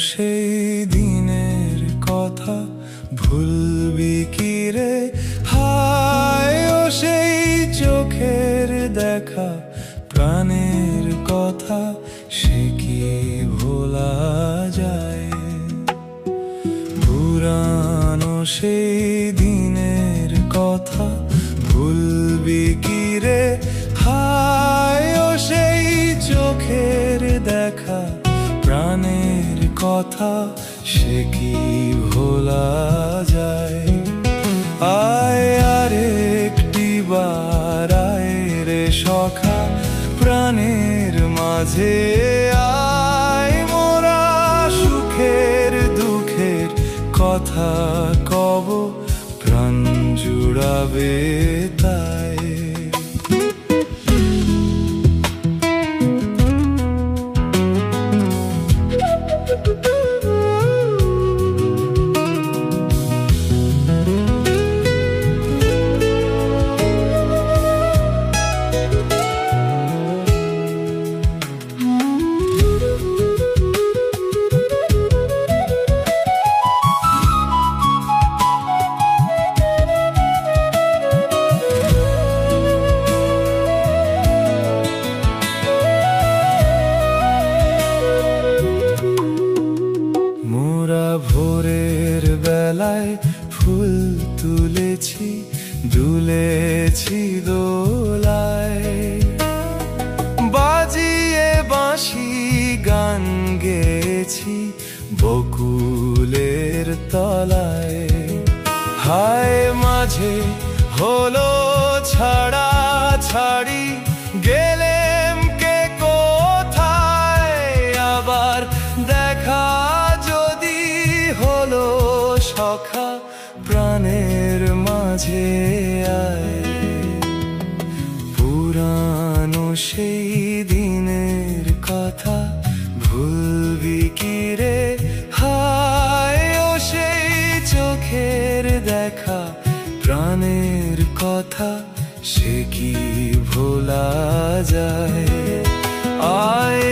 সেই দিনের কথা ভুলবি কি রে? হায় ও সেই চোখের দেখা, প্রাণের কথা সে কি ভোলা যায়? পুরানো সেই দিনের কথা ভুলবি কি রে? হায় ও সেই চোখের দেখা, প্রাণের কথা সে কি ভোলা যায়? আয় আরেকটি বার আয় রে সখা, প্রাণের মাঝে আয়, মোরা সুখের দুঃখের কথা কব, প্রাণ জুড়াবে তাই। ভোরের বেলায় ফুল তুলেছি, দুলেছি দোলায়, বাজিয়ে বাঁশি গান গেয়েছি বকুলের তলায়। হায় মাঝে হলো ছাড়া ছাড়ি, গেলেম কে কোথায়? আবার দেখা হলো সখা, প্রাণের মাঝে আয়। পুরানো সেই দিনের কথা ভুলবি কি রে? হায় ও সেই চোখের দেখা, প্রাণের কথা সে কি ভোলা যায়? আয়